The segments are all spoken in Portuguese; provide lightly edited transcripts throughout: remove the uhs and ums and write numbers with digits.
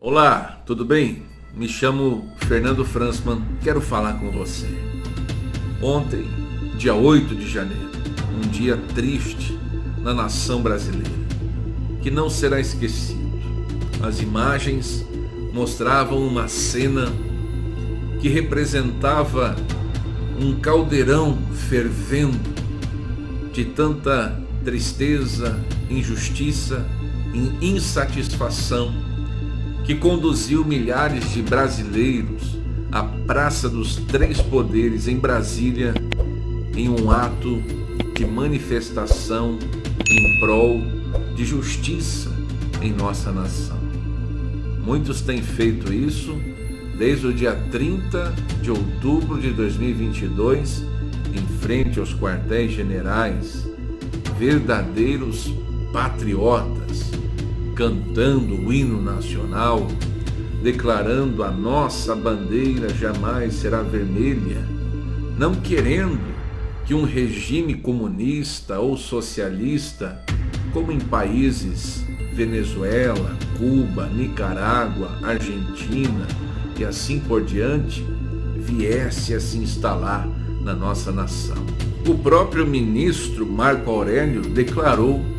Olá, tudo bem? Me chamo Fernando Fransman, quero falar com você. Ontem, dia 8 de janeiro, um dia triste na nação brasileira, que não será esquecido. As imagens mostravam uma cena que representava um caldeirão fervendo de tanta tristeza, injustiça e insatisfação, que conduziu milhares de brasileiros à Praça dos Três Poderes em Brasília em um ato de manifestação em prol de justiça em nossa nação. Muitos têm feito isso desde o dia 30 de outubro de 2022, em frente aos quartéis generais, verdadeiros patriotas, cantando o hino nacional, declarando a nossa bandeira jamais será vermelha, não querendo que um regime comunista ou socialista, como em países Venezuela, Cuba, Nicarágua, Argentina e assim por diante, viesse a se instalar na nossa nação. O próprio ministro Marco Aurélio declarou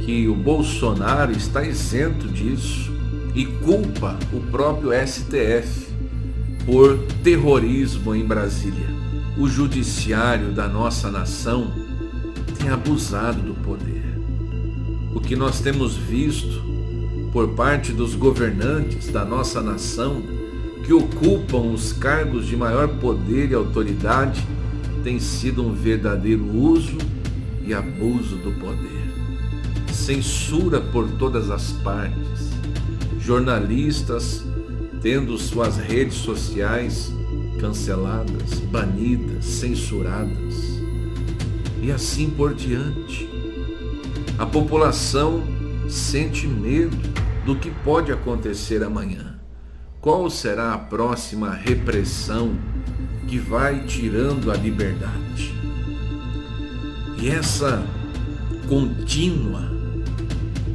que o Bolsonaro está isento disso e culpa o próprio STF por terrorismo em Brasília. O judiciário da nossa nação tem abusado do poder. O que nós temos visto por parte dos governantes da nossa nação, que ocupam os cargos de maior poder e autoridade, tem sido um verdadeiro uso e abuso do poder. Censura por todas as partes, jornalistas tendo suas redes sociais canceladas, banidas, censuradas e assim por diante. A população sente medo do que pode acontecer amanhã. Qual será a próxima repressão que vai tirando a liberdade? E essa contínua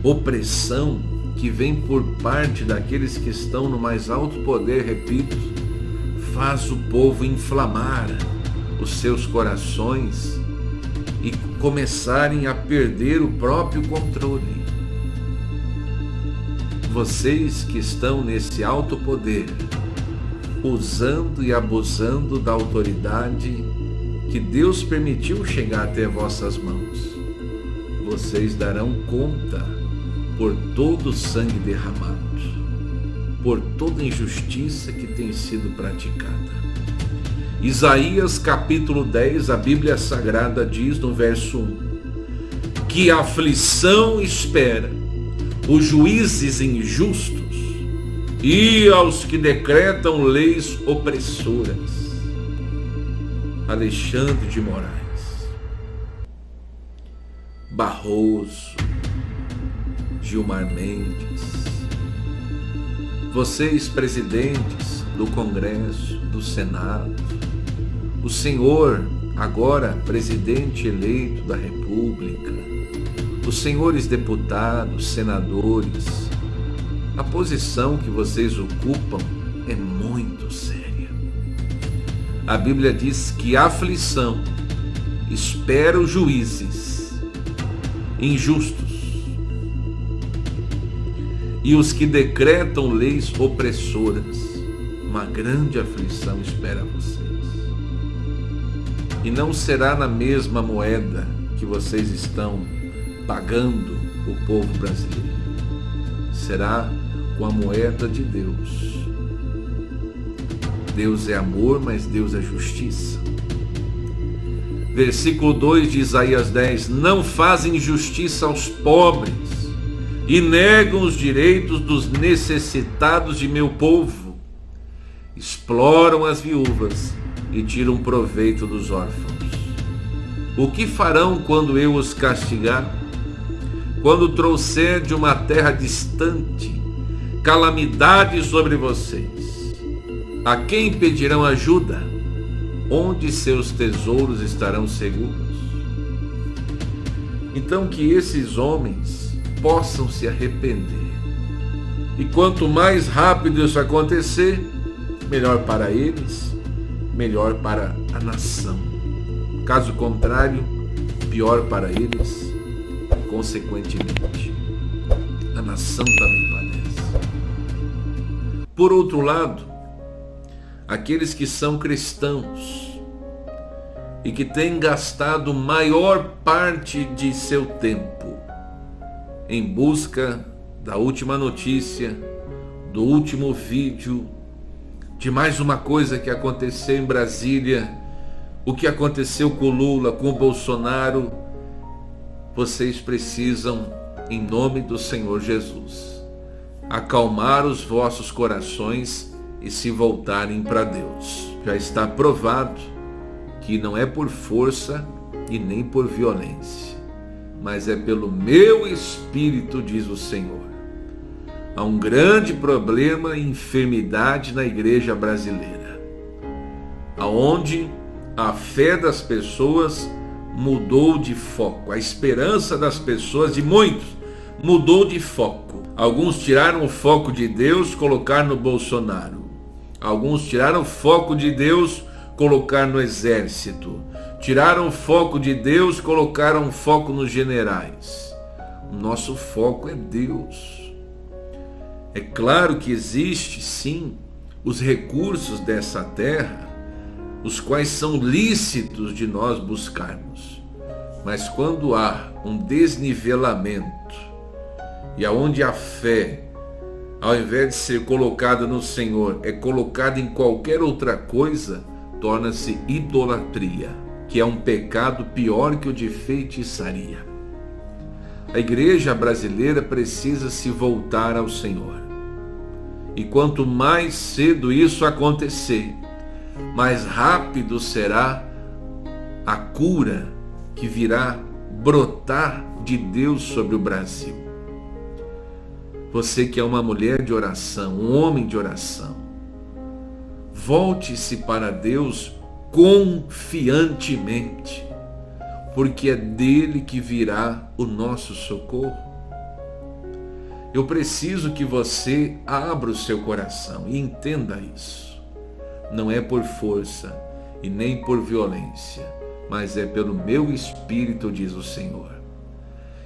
opressão que vem por parte daqueles que estão no mais alto poder, repito, faz o povo inflamar os seus corações e começarem a perder o próprio controle. Vocês que estão nesse alto poder, usando e abusando da autoridade que Deus permitiu chegar até vossas mãos, vocês darão conta por todo o sangue derramado, por toda injustiça que tem sido praticada. Isaías capítulo 10, a Bíblia Sagrada diz no verso 1, que a aflição espera os juízes injustos e aos que decretam leis opressoras. Alexandre de Moraes, Barroso, Gilmar Mendes, vocês presidentes do Congresso, do Senado, o senhor agora presidente eleito da República, os senhores deputados, senadores, a posição que vocês ocupam é muito séria. A Bíblia diz que a aflição espera os juízes injustos e os que decretam leis opressoras. Uma grande aflição espera vocês. E não será na mesma moeda que vocês estão pagando o povo brasileiro. Será com a moeda de Deus. Deus é amor, mas Deus é justiça. Versículo 2 de Isaías 10: não fazem justiça aos pobres e negam os direitos dos necessitados de meu povo. Exploram as viúvas e tiram proveito dos órfãos. O que farão quando eu os castigar? Quando trouxer de uma terra distante calamidade sobre vocês, a quem pedirão ajuda? Onde seus tesouros estarão seguros? Então que esses homens possam se arrepender E quanto mais rápido isso acontecer, melhor para eles, melhor para a nação. Caso contrário, pior para eles e, consequentemente, a nação também padece. Por outro lado, aqueles que são cristãos e que têm gastado maior parte de seu tempo em busca da última notícia, do último vídeo, de mais uma coisa que aconteceu em Brasília, o que aconteceu com o Lula, com o Bolsonaro, vocês precisam, em nome do Senhor Jesus, acalmar os vossos corações e se voltarem para Deus. Já está provado que não é por força e nem por violência, mas é pelo meu Espírito, diz o Senhor. Há um grande problema e enfermidade na igreja brasileira, aonde a fé das pessoas mudou de foco, a esperança das pessoas, de muitos, mudou de foco. Alguns tiraram o foco de Deus, colocaram no Bolsonaro. Alguns tiraram o foco de Deus, colocaram no exército. Tiraram o foco de Deus, colocaram o foco nos generais. O nosso foco é Deus. É claro que existe, sim, os recursos dessa terra, os quais são lícitos de nós buscarmos. Mas quando há um desnivelamento, e aonde a fé, ao invés de ser colocada no Senhor, é colocada em qualquer outra coisa, torna-se idolatria, que é um pecado pior que o de feitiçaria. A igreja brasileira precisa se voltar ao Senhor. E quanto mais cedo isso acontecer, mais rápido será a cura que virá brotar de Deus sobre o Brasil. Você que é uma mulher de oração, um homem de oração, volte-se para Deus confiantemente, porque é dele que virá o nosso socorro. Eu preciso que você abra o seu coração e entenda isso. Não é por força e nem por violência, mas é pelo meu Espírito, diz o Senhor.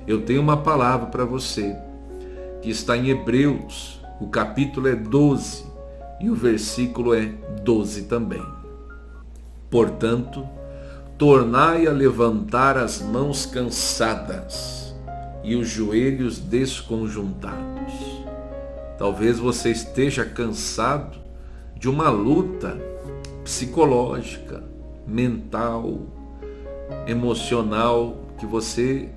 Eu tenho uma palavra para você, que está em Hebreus, o capítulo é 12 e o versículo é 12 também. Portanto, tornai a levantar as mãos cansadas e os joelhos desconjuntados. Talvez você esteja cansado de uma luta psicológica, mental, emocional que você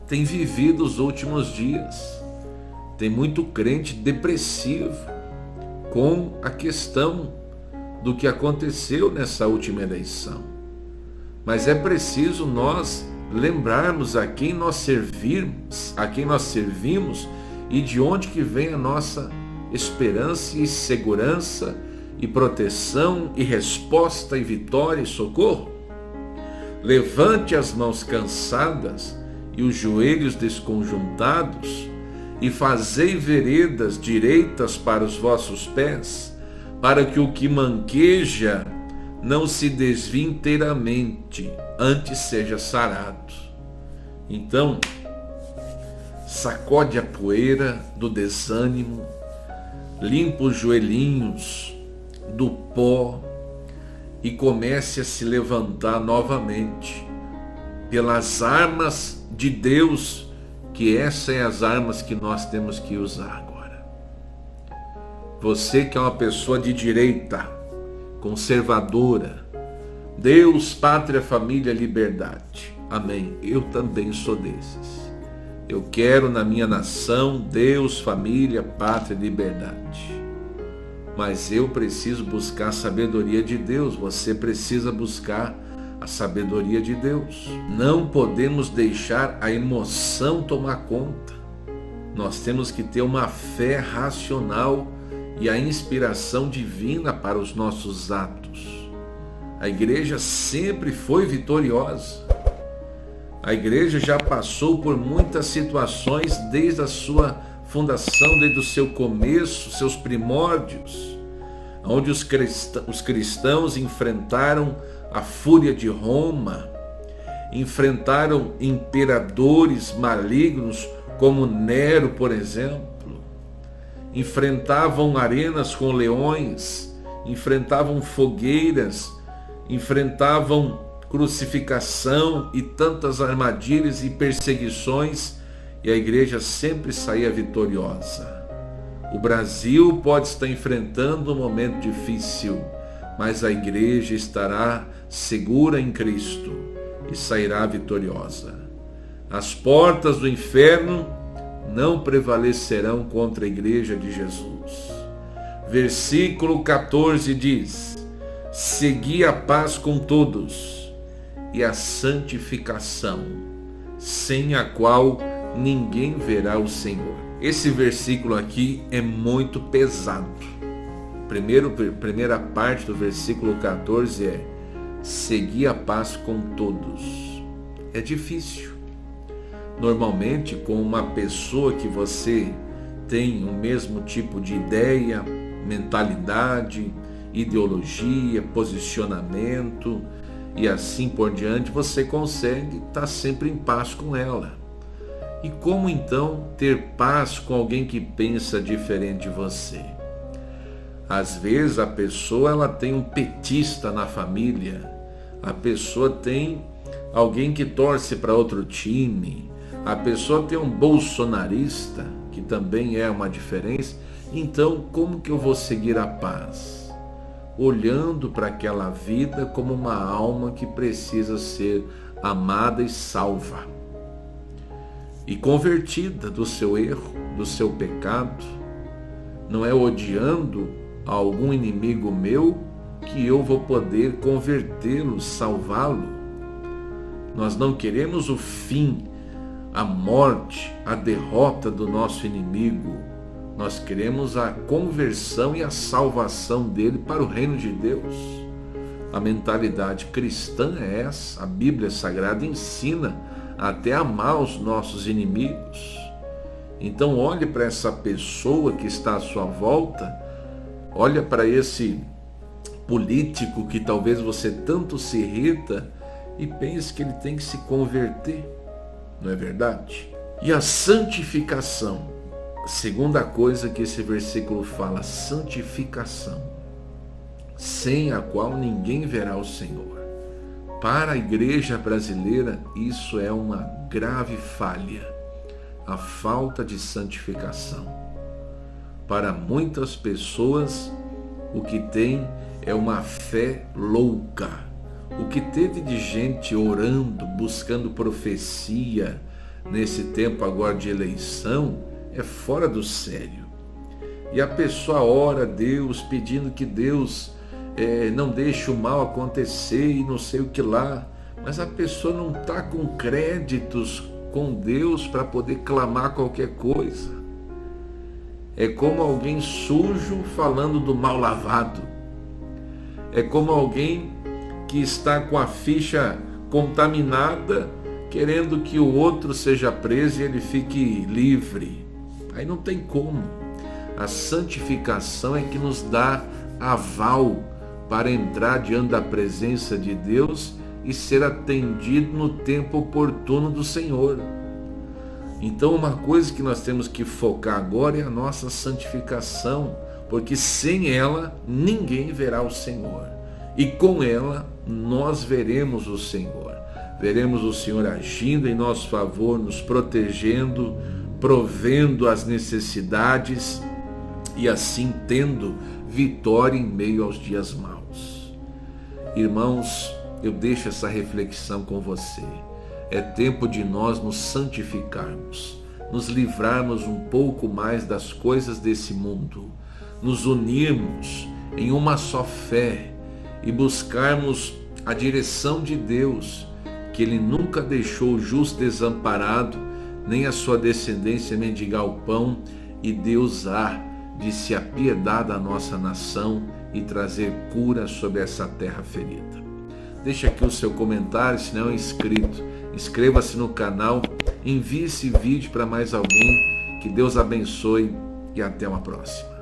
tem vivido os últimos dias. Tem muito crente depressivo com a questão do que aconteceu nessa última eleição. Mas é preciso nós lembrarmos a quem nós servimos e de onde que vem a nossa esperança e segurança e proteção e resposta e vitória e socorro. Levante as mãos cansadas e os joelhos desconjuntados e fazei veredas direitas para os vossos pés, para que o que manqueja não se desvie inteiramente, antes seja sarado. Então, sacode a poeira do desânimo, limpa os joelhinhos do pó e comece a se levantar novamente pelas armas de Deus, que essas são as armas que nós temos que usar agora. Você que é uma pessoa de direita, conservadora, Deus, pátria, família, liberdade. Amém. Eu também sou desses. Eu quero na minha nação Deus, família, pátria, liberdade. Mas eu preciso buscar a sabedoria de Deus. Você precisa buscar a sabedoria de Deus. Não podemos deixar a emoção tomar conta. Nós temos que ter uma fé racional e a inspiração divina para os nossos atos. A igreja sempre foi vitoriosa. A igreja já passou por muitas situações desde a sua fundação, desde o seu começo, seus primórdios, onde os cristãos enfrentaram a fúria de Roma, enfrentaram imperadores malignos como Nero, por exemplo, enfrentavam arenas com leões, enfrentavam fogueiras, enfrentavam crucificação e tantas armadilhas e perseguições, e a igreja sempre saía vitoriosa. O Brasil pode estar enfrentando um momento difícil, mas a igreja estará segura em Cristo e sairá vitoriosa. As portas do inferno não prevalecerão contra a igreja de Jesus. Versículo 14 diz: segui a paz com todos e a santificação, sem a qual ninguém verá o Senhor. Esse versículo aqui é muito pesado. Primeira parte do versículo 14 é: segui a paz com todos. É difícil. Normalmente, com uma pessoa que você tem o mesmo tipo de ideia, mentalidade, ideologia, posicionamento e assim por diante, você consegue estar sempre em paz com ela. E como então ter paz com alguém que pensa diferente de você? Às vezes a pessoa ela tem um petista na família, a pessoa tem alguém que torce para outro time, a pessoa tem um bolsonarista, que também é uma diferença. Então, como que eu vou seguir a paz? Olhando para aquela vida como uma alma que precisa ser amada e salva, e convertida do seu erro, do seu pecado. Não é odiando a algum inimigo meu que eu vou poder convertê-lo, salvá-lo. Nós não queremos o fim, a morte, a derrota do nosso inimigo. Nós queremos a conversão e a salvação dele para o reino de Deus. A mentalidade cristã é essa. A Bíblia Sagrada ensina até amar os nossos inimigos. Então olhe para essa pessoa que está à sua volta, olha para esse político que talvez você tanto se irrita e pense que ele tem que se converter, não é verdade? E a santificação, segunda coisa que esse versículo fala, santificação, sem a qual ninguém verá o Senhor. Para a igreja brasileira, isso é uma grave falha, a falta de santificação. Para muitas pessoas, o que tem é uma fé louca. O que teve de gente orando, buscando profecia, nesse tempo agora de eleição, é fora do sério. E a pessoa ora a Deus, pedindo que Deus não deixe o mal acontecer e não sei o que lá, mas a pessoa não está com créditos com Deus para poder clamar qualquer coisa. É como alguém sujo falando do mal lavado. É como alguém que está com a ficha contaminada, querendo que o outro seja preso e ele fique livre. Aí não tem como. A santificação é que nos dá aval para entrar diante da presença de Deus e ser atendido no tempo oportuno do Senhor. Então uma coisa que nós temos que focar agora é a nossa santificação, porque sem ela ninguém verá o Senhor, e com ela nós veremos o Senhor. Veremos o Senhor agindo em nosso favor, nos protegendo, provendo as necessidades e assim tendo vitória em meio aos dias maus. Irmãos, eu deixo essa reflexão com você. É tempo de nós nos santificarmos, nos livrarmos um pouco mais das coisas desse mundo, nos unirmos em uma só fé e buscarmos a direção de Deus, que Ele nunca deixou o justo desamparado, nem a sua descendência mendigar o pão, e Deus há de se apiedar da nossa nação e trazer cura sobre essa terra ferida. Deixa aqui o seu comentário, se não é inscrito, inscreva-se no canal, envie esse vídeo para mais alguém Que Deus abençoe e até uma próxima.